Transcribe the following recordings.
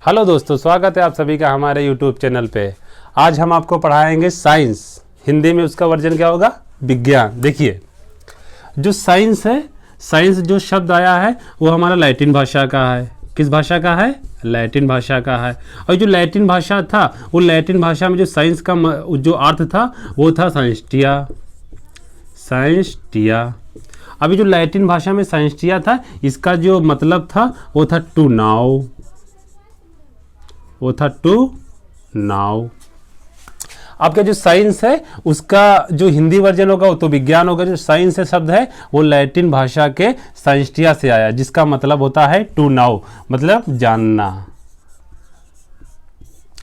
Hello दोस्तों, स्वागत है आप सभी का हमारे यूट्यूब चैनल पे। आज हम आपको पढ़ाएंगे साइंस। हिंदी में उसका वर्जन क्या होगा? विज्ञान। देखिए, जो साइंस है, साइंस जो शब्द आया है वो हमारा लैटिन भाषा का है। किस भाषा का है? लैटिन भाषा का है। और जो लैटिन भाषा था, वो लैटिन भाषा में जो साइंस का जो अर्थ था वो था साइंस्टिया। साइंस्टिया। अभी जो लैटिन भाषा में साइंस्टिया था, इसका जो मतलब था वो था टू नाउ। वो था टू नाउ। आपका जो साइंस है उसका जो हिंदी वर्जन होगा वो तो विज्ञान होगा। जो साइंस है शब्द है वो लैटिन भाषा के साइंस्टिया से आया, जिसका मतलब होता है टू नाउ, मतलब जानना।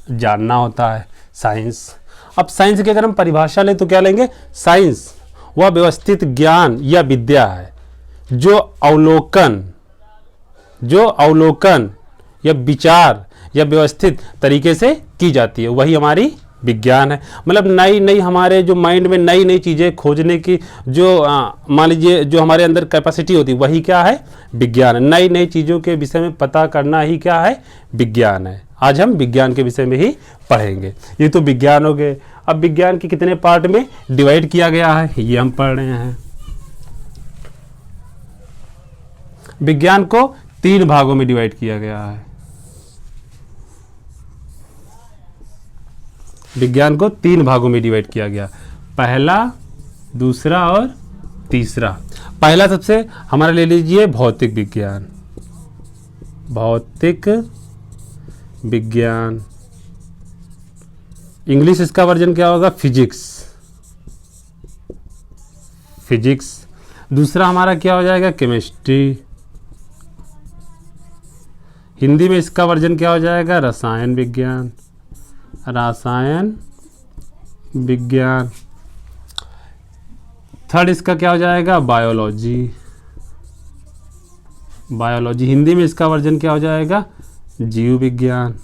जानना होता है साइंस। अब साइंस की अगर हम परिभाषा लें तो क्या लेंगे? साइंस वह व्यवस्थित ज्ञान या विद्या है जो अवलोकन या विचार या व्यवस्थित तरीके से की जाती है, वही हमारी विज्ञान है। मतलब नई नई हमारे जो माइंड में नई नई चीज़ें खोजने की जो मान लीजिए जो हमारे अंदर कैपेसिटी होती है, वही क्या है? विज्ञान है। नई नई चीज़ों के विषय में पता करना ही क्या है? विज्ञान है। आज हम विज्ञान के विषय में ही पढ़ेंगे। ये तो विज्ञान हो गए। अब विज्ञान के कितने पार्ट में डिवाइड किया गया है ये हम पढ़ रहे हैं। विज्ञान को 3 भागों में डिवाइड किया गया है। विज्ञान को 3 भागों में डिवाइड किया गया, पहला, दूसरा और तीसरा। पहला सबसे हमारा ले लीजिए भौतिक विज्ञान। भौतिक विज्ञान, इंग्लिश इसका वर्जन क्या होगा? फिजिक्स। फिजिक्स। दूसरा हमारा क्या हो जाएगा? केमिस्ट्री। हिंदी में इसका वर्जन क्या हो जाएगा? रसायन विज्ञान। रसायन विज्ञान। थर्ड इसका क्या हो जाएगा? बायोलॉजी। बायोलॉजी। हिंदी में इसका वर्जन क्या हो जाएगा? जीव विज्ञान।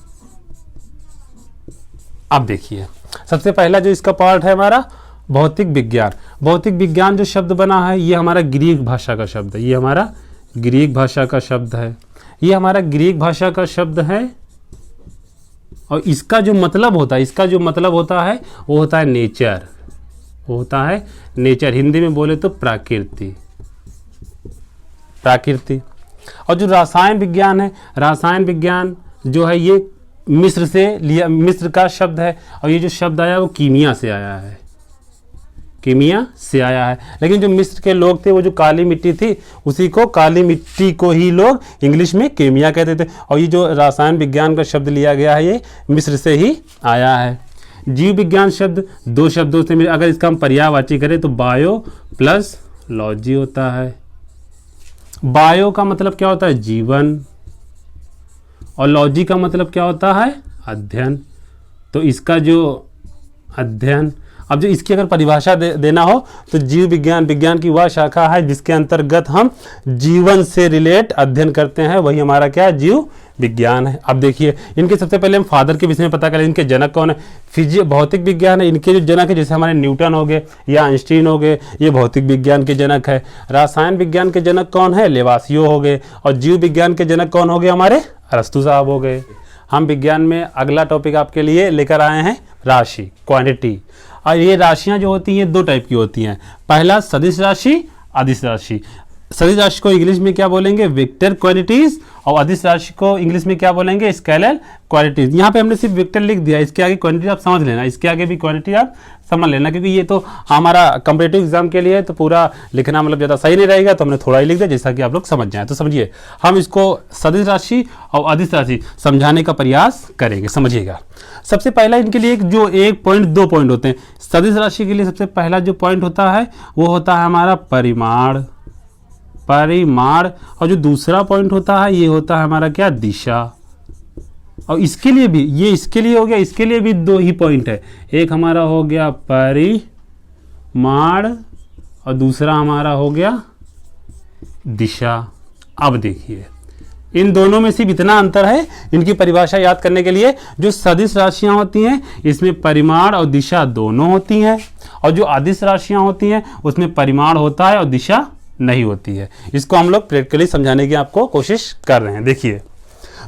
अब देखिए, सबसे पहला जो इसका पार्ट है हमारा भौतिक विज्ञान। भौतिक विज्ञान जो शब्द बना है ये हमारा ग्रीक भाषा का शब्द है। ये हमारा ग्रीक भाषा का शब्द है। ये हमारा ग्रीक भाषा का शब्द है। और इसका जो मतलब होता है वो होता है नेचर। वो होता है नेचर। हिंदी में बोले तो प्रकृति। प्रकृति। और जो रसायन विज्ञान है, रसायन विज्ञान जो है ये मिस्र से लिया, मिस्र का शब्द है। और ये जो शब्द आया वो कीमिया से आया है। कीमिया से आया है। लेकिन जो मिस्र के लोग थे, वो जो काली मिट्टी थी, उसी को काली मिट्टी को ही लोग इंग्लिश में कीमिया कहते थे। और ये जो रसायन विज्ञान का शब्द लिया गया है ये मिस्र से ही आया है। जीव विज्ञान शब्द 2 शब्दों से, अगर इसका हम पर्यायवाची करें तो बायो प्लस लॉजी होता है। बायो का मतलब क्या होता है? जीवन। और लॉजी का मतलब क्या होता है? अध्ययन। तो इसका जो अध्ययन, अब जो इसकी अगर परिभाषा देना हो तो जीव विज्ञान विज्ञान की वह शाखा है जिसके अंतर्गत हम जीवन से रिलेट अध्ययन करते हैं, वही हमारा क्या है? जीव विज्ञान है। अब देखिए, इनके सबसे पहले हम फादर के विषय में पता करें। इनके जनक कौन है? भौतिक विज्ञान है। इनके जो जनक है, जैसे हमारे न्यूटन हो गए या आइंस्टीन हो गए, ये भौतिक विज्ञान के जनक है। रसायन विज्ञान के जनक कौन है? लेवासियो हो गए। और जीव विज्ञान के जनक कौन हो गए? हमारे अरस्तु साहब हो गए। हम विज्ञान में अगला टॉपिक आपके लिए लेकर आए हैं राशि, क्वांटिटी। और ये राशियां जो होती हैं 2 टाइप की होती हैं। पहला सदिश राशि, अदिश राशि। सदिश राशि को इंग्लिश में क्या बोलेंगे? Vector quantities. और अदिश राशि को इंग्लिश में क्या बोलेंगे? Scalar quantities. यहाँ पे हमने सिर्फ वेक्टर लिख दिया, इसके आगे क्वांटिटी आप समझ लेना, इसके आगे भी क्वांटिटी आप समझ लेना, क्योंकि ये तो हमारा कॉम्पिटिटिव एग्जाम के लिए तो पूरा लिखना मतलब ज़्यादा सही नहीं रहेगा, तो हमने थोड़ा ही लिख दिया जैसा कि आप लोग समझ जाए। तो समझिए, हम इसको सदिश राशि और अदिश राशि समझाने का प्रयास करेंगे। समझिएगा, सबसे पहला इनके लिए एक पॉइंट 2 पॉइंट होते हैं। सदिश राशि के लिए सबसे पहला जो पॉइंट होता है वो होता है हमारा परिमाण। परिमाण। और जो दूसरा पॉइंट होता है ये होता है हमारा क्या? दिशा। और इसके लिए भी, ये इसके लिए हो गया, इसके लिए भी 2 ही पॉइंट है। एक हमारा हो गया परिमाण और दूसरा हमारा हो गया दिशा। अब देखिए, इन दोनों में सिर्फ इतना अंतर है, इनकी परिभाषा याद करने के लिए। जो सदिश राशियां होती हैं इसमें परिमाण और दिशा दोनों होती हैं, और जो अदिश राशियां होती हैं उसमें परिमाण होता है और दिशा नहीं होती है। इसको हम लोग प्रैक्टिकली समझाने की आपको कोशिश कर रहे हैं। देखिए,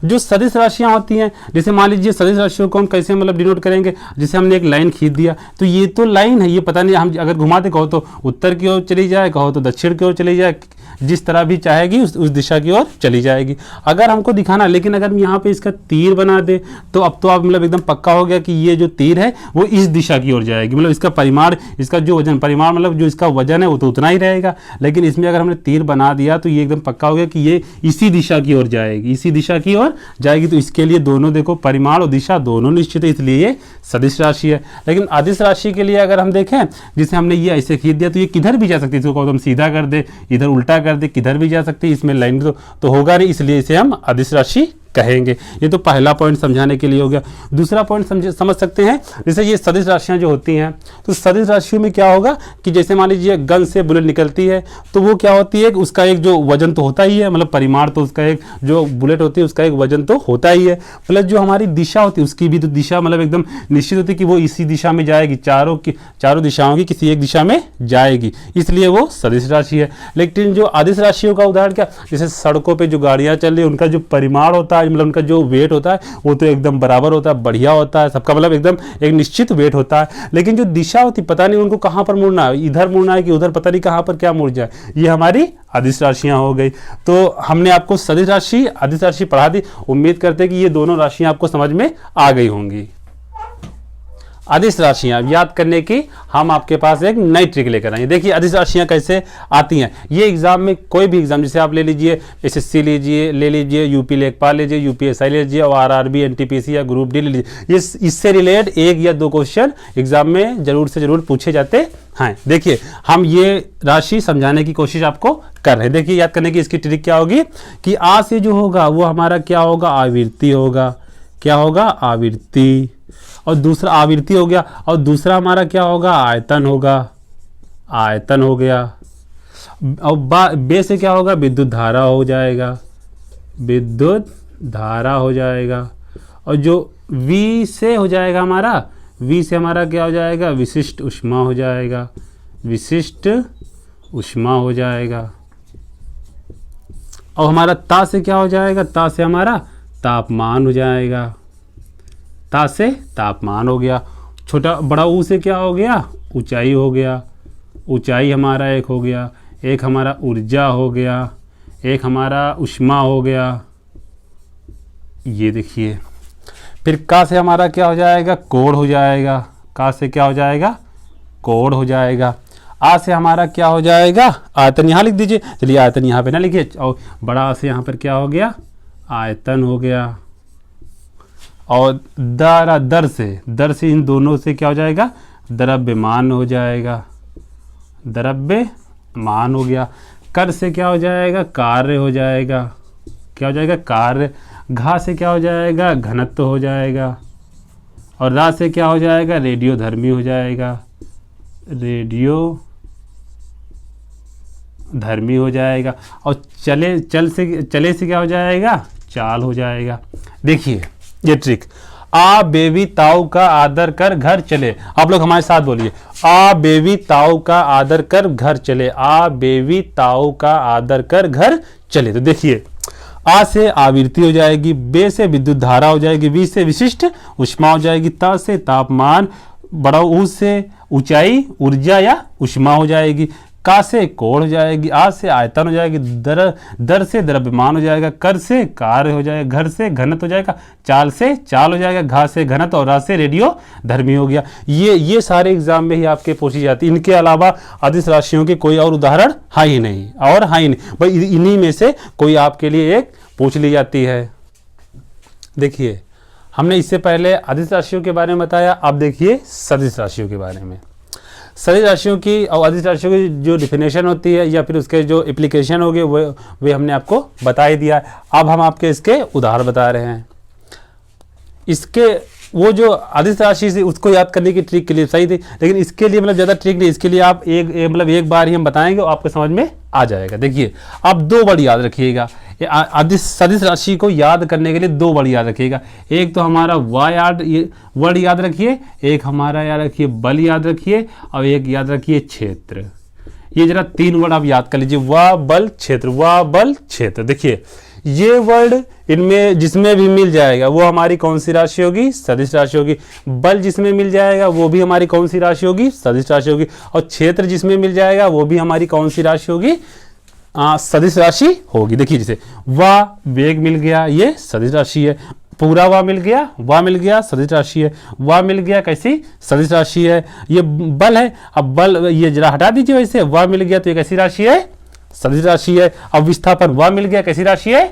जो सदिश राशियां होती हैं, जैसे मान लीजिए सदिश राशियों को हम कैसे मतलब डिनोट करेंगे, जैसे हमने एक लाइन खींच दिया, तो ये तो लाइन है, ये पता नहीं हम अगर घुमाते कहो तो उत्तर की ओर चली जाए, कहो तो दक्षिण की ओर चली जाए, जिस तरह भी चाहेगी उस दिशा की ओर चली जाएगी। अगर हमको दिखाना, लेकिन अगर हम यहाँ पे इसका तीर बना दे तो अब तो आप मतलब एकदम पक्का हो गया कि ये जो तीर है वो इस दिशा की ओर जाएगी, मतलब इसका परिमाण, इसका जो वजन, परिमाण मतलब जो इसका वजन है वो तो उतना ही रहेगा। लेकिन इसमें अगर हमने तीर बना दिया तो ये एकदम पक्का हो गया कि ये इसी दिशा की ओर जाएगी, इसी दिशा की ओर जाएगी। तो इसके लिए दोनों देखो, परिमाण और दिशा दोनों निश्चित है, इसलिए ये सदिश राशि है। लेकिन अदिश राशि के लिए अगर हम देखें, जिसे हमने ये ऐसे खींच दिया तो ये किधर भी जा सकती है, इसको हम सीधा कर दे, इधर उल्टा कर दे, किधर भी जा सकती है, इसमें लाइन तो होगा नहीं, इसलिए इसे हम अदिश राशि कहेंगे। ये तो पहला पॉइंट समझाने के लिए हो गया। दूसरा पॉइंट समझ सकते हैं, जैसे ये सदिश राशियां जो होती हैं, तो सदिश राशियों में क्या होगा कि जैसे मान लीजिए गन से बुलेट निकलती है, तो वो क्या होती है, उसका एक जो वजन तो होता ही है, मतलब परिमाण तो उसका एक जो बुलेट होती है उसका एक वजन तो होता ही है, प्लस जो हमारी दिशा होती है उसकी भी तो दिशा मतलब एकदम निश्चित होती है कि वो इसी दिशा में जाएगी, चारों दिशाओं की किसी एक दिशा में जाएगी, इसलिए वो सदिश राशि है। लेकिन जो अदिश राशियों का उदाहरण क्या, जैसे सड़कों पर जो गाड़ियाँ चल रही है उनका जो परिमाण होता है, मतलब उनका जो वेट होता है वो तो एकदम बराबर होता है, बढ़िया होता है, सबका मतलब एकदम एक निश्चित वेट होता है। लेकिन जो दिशा होती है, पता नहीं उनको कहां पर मुड़ना है, इधर मुड़ना है कि उधर, पता नहीं कहां पर क्या मुड़ जाए, ये हमारी अदिश राशियां हो गई। तो हमने आपको सदिश राशि, अदिश राशि पढ़ा दी। उम्मीद करते हैं कि ये दोनों राशियां आपको समझ में आ गई होंगी। अदिश राशियां याद करने की हम आपके पास एक नई ट्रिक लेकर आए। देखिए अदिश राशियां कैसे आती हैं। ये एग्जाम में, कोई भी एग्जाम, जैसे आप ले लीजिए एसएससी लीजिए, ले लीजिए यूपी लेखपाल लीजिए, यूपीएसआई ले लीजिए और आरआरबी, एनटीपीसी या ग्रुप डी ले लीजिए, ये इससे रिलेटेड एक या दो क्वेश्चन एग्जाम में जरूर से जरूर पूछे जाते हैं। देखिए हम ये राशि समझाने की कोशिश आपको कर रहे हैं। देखिए याद करने की इसकी ट्रिक क्या होगी कि आ से जो होगा वो हमारा क्या होगा, आवृत्ति होगा। क्या होगा, आवृत्ति। और दूसरा आवृत्ति हो गया, और दूसरा हमारा क्या होगा, आयतन होगा, आयतन हो गया। और बे से क्या होगा, विद्युत धारा हो जाएगा, विद्युत धारा हो जाएगा। और जो वी से हो जाएगा हमारा, वी से हमारा क्या हो जाएगा, विशिष्ट ऊष्मा हो जाएगा, विशिष्ट ऊष्मा हो जाएगा। और हमारा ता से क्या हो जाएगा, ता से हमारा तापमान हो जाएगा, ता से तापमान हो गया। छोटा बड़ा ऊ से क्या हो गया, ऊंचाई हो गया, ऊंचाई हमारा एक हो गया। एक हमारा ऊर्जा हो गया, एक हमारा ऊष्मा हो गया। ये देखिए फिर का से हमारा क्या हो जाएगा, कोण हो जाएगा। का से क्या हो जाएगा, कोण हो जाएगा। आ से हमारा क्या हो जाएगा, आयतन। यहाँ लिख दीजिए, चलिए आयतन यहाँ पे ना लिखिए। और बड़ा से यहाँ पर क्या हो गया, आयतन हो गया। और दर से इन दोनों से क्या हो जाएगा, द्रव्यमान हो जाएगा, द्रव्यमान हो गया। कर से क्या हो जाएगा, कार्य हो जाएगा। क्या हो जाएगा, कार्य। घा से क्या हो जाएगा, घनत्व हो जाएगा। और रा से क्या हो जाएगा, रेडियोधर्मी हो जाएगा, रेडियोधर्मी हो जाएगा। और चले से क्या हो जाएगा, चाल हो जाएगा। देखिए ये ट्रिक, आ बेबी ताऊ का आदर कर घर चले। आप लोग हमारे साथ बोलिए, आ बेबी ताऊ का आदर कर घर चले, आ बेबी ताऊ का आदर कर घर चले। तो देखिए आ से आवृत्ति हो जाएगी, बे से विद्युत धारा हो जाएगी, वी से विशिष्ट ऊष्मा हो जाएगी, ता से तापमान, बड़ा ऊ से ऊंचाई, ऊर्जा या ऊष्मा हो जाएगी। का से कोण हो जाएगी, आ से आयतन हो जाएगी, दर से द्रव्यमान हो जाएगा, कर से कार्य हो जाएगा, घर से घनत्व हो जाएगा, चाल से चाल हो जाएगा, घा से घनत्व और रा से रेडियोधर्मी हो गया। ये सारे एग्जाम में ही आपके पूछी जाती है। इनके अलावा अदिश राशियों के कोई और उदाहरण है ही नहीं, और है ही नहीं भाई, इन्हीं में से कोई आपके लिए एक पूछ ली जाती है। देखिए हमने इससे पहले अदिश राशियों के बारे में बताया, अब देखिए सदिश राशियों के बारे में। सदिश राशियों की और अदिश राशियों की जो डिफिनेशन होती है या फिर उसके जो एप्लीकेशन होगी वे हमने आपको बता ही दिया। अब हम आपके इसके उदाहरण बता रहे हैं। इसके वो जो अदिश राशि से उसको याद करने की ट्रिक के लिए सही थी, लेकिन इसके लिए मतलब ज़्यादा ट्रिक नहीं, इसके लिए आप एक बार ही हम बताएंगे और आपको समझ में आ जाएगा। देखिए आप दो वर्ड याद रखिएगा, सदिश राशि को याद करने के लिए दो वर्ड याद रखिएगा। एक तो हमारा वर्ड याद रखिए, एक हमारा याद रखिए बल याद रखिए, और एक याद रखिए क्षेत्र। ये जरा तीन वर्ड आप याद कर लीजिए, व बल क्षेत्र, व बल क्षेत्र। देखिए ये वर्ड इनमें जिसमें भी मिल जाएगा वो हमारी कौन सी राशि होगी, सदिश राशि होगी। बल जिसमें मिल जाएगा वो भी हमारी कौन सी राशि होगी, सदिश राशि होगी। और क्षेत्र जिसमें मिल जाएगा वो भी हमारी कौन सी राशि होगी, सदिश राशि होगी। देखिए जैसे वा वेग मिल गया, ये सदिश राशि है। पूरा वा मिल गया सदिश राशि है। वा मिल गया कैसी, सदिश राशि है। ये बल है, अब बल ये जरा हटा दीजिए, वैसे वा मिल गया तो ये कैसी राशि है, सदिश राशि है। अब विस्थापन वा मिल गया कैसी राशि है,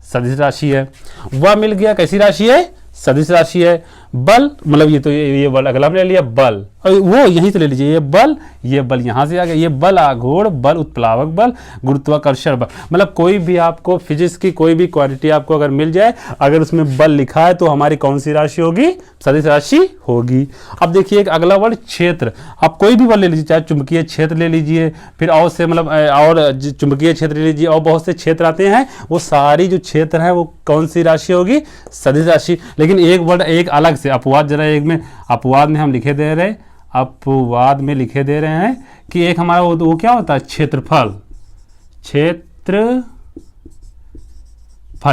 सदिश राशि है। वा मिल गया कैसी राशि है, सदिश राशि है। बल मतलब ये तो ये बल अगला हमने ले लिया बल, और वो यहीं से ले लीजिए, ये बल यहाँ से आ गया। ये बल आघूर्ण बल, उत्प्लावक बल, गुरुत्वाकर्षण बल। मतलब कोई भी आपको फिजिक्स की कोई भी क्वांटिटी आपको अगर मिल जाए, अगर उसमें बल लिखा है तो हमारी कौन सी राशि होगी, सदिश राशि होगी। अब देखिए एक अगला वर्ड क्षेत्र। आप कोई भी बल ले लीजिए, चाहे चुंबकीय क्षेत्र ले लीजिए, फिर और से मतलब और चुंबकीय क्षेत्र ले लीजिए, और बहुत से क्षेत्र आते हैं, वो सारी जो क्षेत्र है वो कौन सी राशि होगी, सदिश राशि। लेकिन एक वर्ड एक अलग से अपवाद, जरा एक में अपवाद में हम लिखे दे रहे हैं, अपवाद में लिखे दे रहे हैं कि एक हमारा वो क्या होता है, क्षेत्रफल। क्षेत्रफल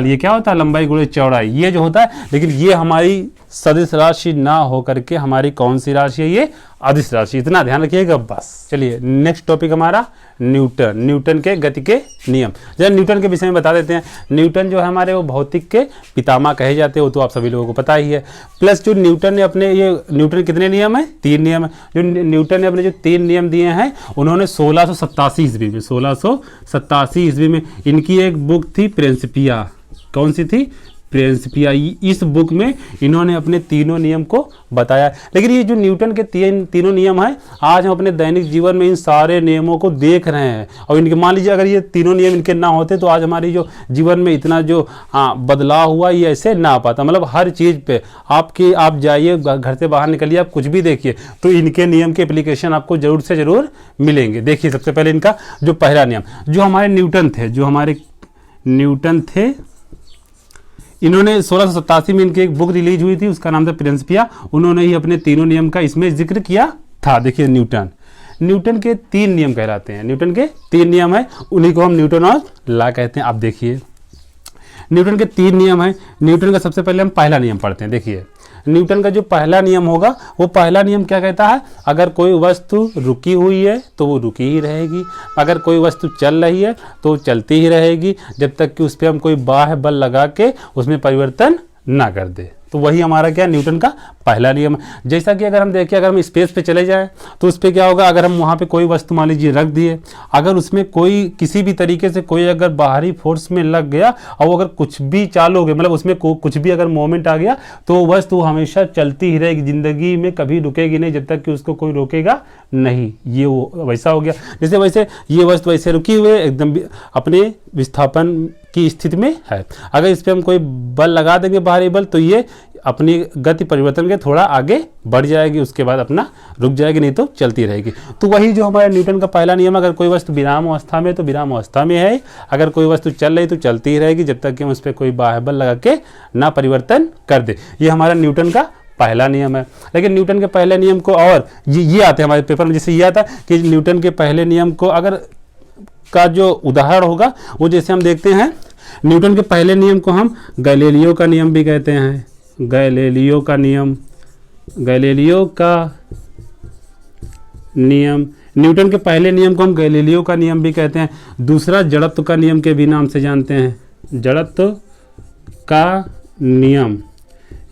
ये क्या होता है, लंबाई गुणे चौड़ाई, ये जो होता है। लेकिन ये हमारी सदिश राशि ना हो करके हमारी कौन सी राशि है, ये अदिश राशि। इतना ध्यान रखिएगा बस। चलिए नेक्स्ट टॉपिक हमारा न्यूटन के गति के नियम। जरा न्यूटन के विषय में बता देते हैं। न्यूटन जो है हमारे वो भौतिक के पितामह कहे जाते हैं, वो तो आप सभी लोगों को पता ही है। प्लस जो न्यूटन ने अपने न्यूटन कितने नियम है, 3 नियम है। जो न्यूटन ने अपने जो 3 नियम दिए हैं, उन्होंने 1687 ईस्वी में इनकी एक बुक थी प्रिंसिपिया। कौन सी थी, प्रिंसिपिया। इस बुक में इन्होंने अपने तीनों नियम को बताया। लेकिन ये जो न्यूटन के तीनों नियम हैं, आज हम अपने दैनिक जीवन में इन सारे नियमों को देख रहे हैं। और इनके मान लीजिए अगर ये तीनों नियम इनके ना होते तो आज हमारी जो जीवन में इतना जो बदलाव हुआ ये ऐसे ना आ पाता। मतलब हर चीज़ पे आप जाइए, घर से बाहर निकलिए, आप कुछ भी देखिए तो इनके नियम के एप्लीकेशन आपको जरूर से ज़रूर मिलेंगे। देखिए सबसे पहले इनका जो पहला नियम, जो हमारे न्यूटन थे, इन्होंने 1687 में इनकी एक बुक रिलीज हुई थी, उसका नाम था प्रिंसिपिया। उन्होंने ही अपने तीनों नियम का इसमें जिक्र किया था। देखिए न्यूटन के 3 नियम कहलाते हैं। न्यूटन के 3 नियम है, उन्हीं को हम न्यूटन और लॉ कहते हैं। आप देखिए न्यूटन के 3 नियम है। न्यूटन का सबसे पहले हम पहला नियम पढ़ते हैं। देखिए न्यूटन का जो पहला नियम होगा, वो पहला नियम क्या कहता है, अगर कोई वस्तु रुकी हुई है तो वो रुकी ही रहेगी, अगर कोई वस्तु चल रही है तो चलती ही रहेगी, जब तक कि उस पर हम कोई बाह्य बल लगा के उसमें परिवर्तन ना कर दे। तो वही हमारा क्या, न्यूटन का पहला नियम है। जैसा कि अगर हम देखें, अगर हम स्पेस पे चले जाएं तो उस पर क्या होगा, अगर हम वहाँ पे कोई वस्तु मान लीजिए रख दिए, अगर उसमें कोई किसी भी तरीके से कोई अगर बाहरी फोर्स में लग गया और अगर कुछ भी चालू हो गया, मतलब उसमें कुछ भी अगर मोमेंट आ गया, तो वस्तु हमेशा चलती ही रहेगी, जिंदगी में कभी रुकेगी नहीं जब तक कि उसको कोई रोकेगा नहीं। ये वो वैसा हो गया। जैसे वैसे ये वस्तु वैसे रुकी हुई है, एकदम अपने विस्थापन की स्थिति में है। अगर इस पर हम कोई बल लगा देंगे, बाहरी बल, तो ये अपनी गति परिवर्तन के थोड़ा आगे बढ़ जाएगी, उसके बाद अपना रुक जाएगी, नहीं तो चलती रहेगी। तो वही जो हमारे न्यूटन का पहला नियम, अगर कोई वस्तु विराम अवस्था में तो विराम अवस्था में है, अगर कोई वस्तु चल रही तो चलती ही रहेगी जब तक कि हम उस पर कोई बाह्य बल लगा के ना परिवर्तन कर दे। ये हमारा न्यूटन का पहला नियम है। लेकिन न्यूटन के पहले नियम को, और ये आते हैं हमारे पेपर में, जैसे ये आता कि न्यूटन के पहले नियम को अगर का जो उदाहरण होगा, वो जैसे हम देखते हैं, न्यूटन के पहले नियम को हम गैलीलियो का नियम भी कहते हैं। गैलीलियो का नियम न्यूटन के पहले नियम को हम गैलीलियो का नियम भी कहते हैं। दूसरा जड़त्व का नियम के भी नाम से जानते हैं, जड़त्व का नियम।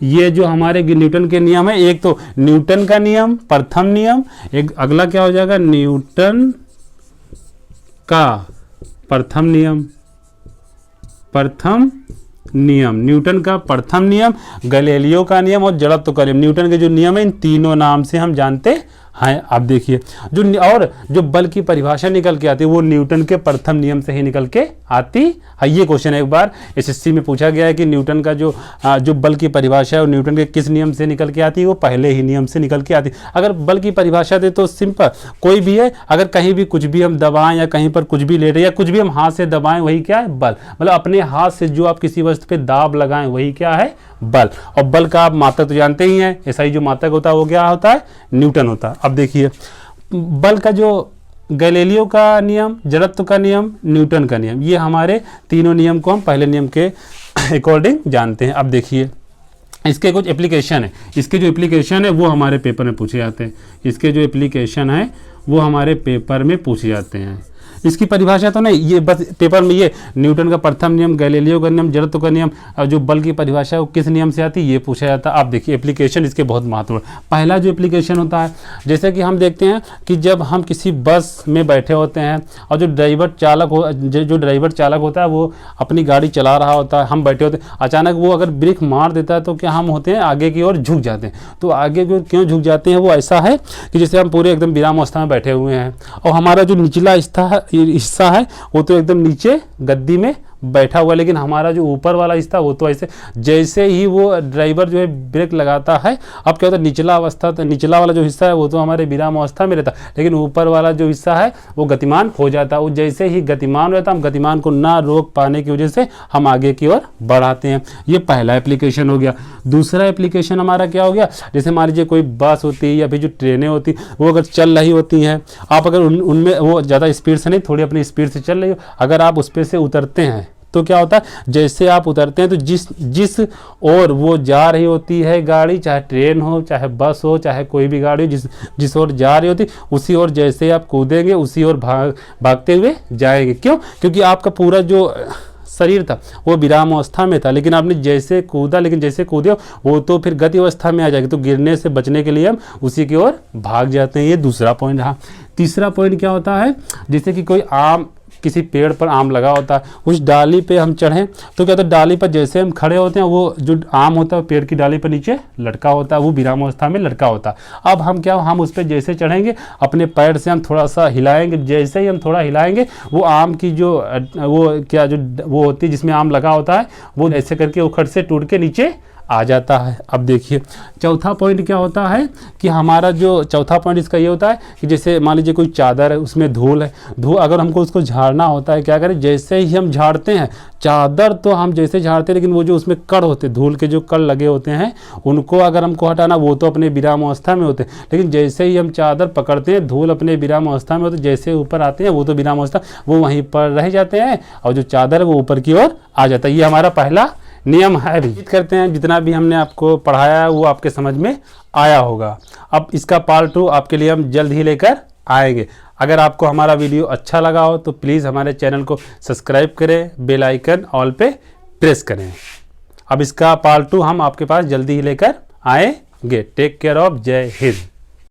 ये जो हमारे न्यूटन के नियम है, एक तो न्यूटन का नियम प्रथम नियम, एक अगला क्या हो जाएगा, न्यूटन का प्रथम नियम, न्यूटन का प्रथम नियम, गैलीलियो का नियम और जड़त्व का नियम। न्यूटन के जो नियम है, इन तीनों नाम से हम जानते हैं। आप देखिए जो बल की परिभाषा निकल के आती है, वो न्यूटन के प्रथम नियम से ही निकल के आती है। ये क्वेश्चन एक बार एसएससी में पूछा गया है कि न्यूटन का जो बल की परिभाषा है, वो न्यूटन के किस नियम से निकल के आती है, वो पहले ही नियम से निकल के आती है। अगर बल की परिभाषा दे तो सिंपल कोई भी है, अगर कहीं भी कुछ भी हम दबाएं या कहीं पर कुछ भी लेटे या कुछ भी हम हाथ से दबाएं, वही क्या है, बल। मतलब अपने हाथ से जो आप किसी वस्तु पे दाब लगाएं, वही क्या है, बल। और बल का आप मात्रक तो जानते ही हैं, ऐसा ही जो मात्रक होता है वो क्या होता है, न्यूटन होता है। अब देखिए बल का जो गैलीलियो का नियम, जड़त्व का नियम, न्यूटन का नियम, ये हमारे तीनों नियम को हम पहले नियम के अकॉर्डिंग जानते हैं। अब देखिए इसके कुछ एप्लीकेशन है, इसके जो एप्लीकेशन है वो हमारे पेपर में पूछे जाते हैं, इसके जो एप्लीकेशन है वो हमारे पेपर में पूछे जाते हैं। इसकी परिभाषा तो नहीं, ये बस पेपर में ये न्यूटन का प्रथम नियम, गैलीलियो का नियम, जड़त्व का नियम और जो बल की परिभाषा है वो किस नियम से आती है ये पूछा जाता है। आप देखिए एप्लीकेशन इसके बहुत महत्वपूर्ण। पहला जो एप्लीकेशन होता है, जैसे कि हम देखते हैं कि जब हम किसी बस में बैठे होते हैं और जो ड्राइवर चालक होता है वो अपनी गाड़ी चला रहा होता है, हम बैठे होते हैं, अचानक वो अगर ब्रेक मार देता है तो क्या हम होते हैं आगे की ओर झुक जाते हैं। तो आगे की ओर क्यों झुक जाते हैं, वो ऐसा है कि जैसे हम पूरे एकदम विराम अवस्था में बैठे हुए हैं और हमारा जो निचला हिस्सा है वो तो एकदम नीचे गद्दी में बैठा हुआ है, लेकिन हमारा जो ऊपर वाला हिस्सा वो तो ऐसे, जैसे ही वो ड्राइवर जो है ब्रेक लगाता है, अब क्या होता है निचला वाला जो हिस्सा है वो तो हमारे विराम अवस्था में रहता है, लेकिन ऊपर वाला जो हिस्सा है वो गतिमान हो जाता है। वो जैसे ही गतिमान रहता है, हम गतिमान को ना रोक पाने की वजह से हम आगे की ओर बढ़ाते हैं। ये पहला एप्लीकेशन हो गया। दूसरा एप्लीकेशन हमारा क्या हो गया, जैसे मान लीजिए कोई बस होती है या फिर जो ट्रेनें होती वो अगर चल रही होती हैं, आप अगर उनमें वो ज़्यादा स्पीड से नहीं, थोड़ी अपनी स्पीड से चल रही हो, अगर आप उस पर से उतरते हैं तो क्या होता है, जैसे आप उतरते हैं तो जिस ओर वो जा रही होती है गाड़ी, चाहे ट्रेन हो, चाहे बस हो, चाहे कोई भी गाड़ी हो, जिस ओर जा रही होती उसी ओर जैसे आप कूदेंगे उसी ओर भागते हुए जाएंगे। क्यों? क्योंकि आपका पूरा जो शरीर था वो विराम अवस्था में था, लेकिन आपने जैसे कूदे वो तो फिर गति अवस्था में आ जाएगी, तो गिरने से बचने के लिए हम उसी की ओर भाग जाते हैं। ये दूसरा पॉइंट रहा। तीसरा पॉइंट क्या होता है, जैसे कि कोई किसी पेड़ पर आम लगा होता है, उस डाली पे हम चढ़ें तो क्या होता है, डाली पर जैसे हम खड़े होते हैं वो जो आम होता है पेड़ की डाली पर नीचे लटका होता है, वो विराम अवस्था में लटका होता है। अब हम उस पर जैसे चढ़ेंगे, अपने पैर से हम थोड़ा सा हिलाएंगे, जैसे ही हम थोड़ा हिलाएंगे वो आम की जो वो होती है जिसमें आम लगा होता है वो ऐसे करके उखड़ से टूट के नीचे आ जाता है। अब देखिए चौथा पॉइंट क्या होता है कि हमारा जो चौथा पॉइंट इसका ये होता है कि जैसे मान लीजिए कोई चादर है उसमें धूल है, अगर हमको उसको झाड़ना होता है, क्या करें, जैसे ही हम झाड़ते हैं चादर तो हम जैसे झाड़ते हैं, लेकिन वो जो उसमें कण होते हैं, धूल के जो कण लगे होते हैं उनको अगर हमको हटाना, वो तो अपने विराम अवस्था में होते हैं, लेकिन जैसे ही हम चादर पकड़ते हैं धूल अपने विराम अवस्था में होते, जैसे ऊपर आते हैं वो तो विराम अवस्था वो वहीं पर रह जाते हैं और जो चादर है वो ऊपर की ओर आ जाता है। ये हमारा पहला नियम है। भी करते हैं जितना भी हमने आपको पढ़ाया है वो आपके समझ में आया होगा। अब इसका पार्ट 2 आपके लिए हम जल्द ही लेकर आएंगे। अगर आपको हमारा वीडियो अच्छा लगा हो तो प्लीज़ हमारे चैनल को सब्सक्राइब करें, बेल आइकन ऑल पे प्रेस करें। अब इसका पार्ट 2 हम आपके पास जल्दी ही लेकर आएंगे। टेक केयर ऑफ, जय हिंद।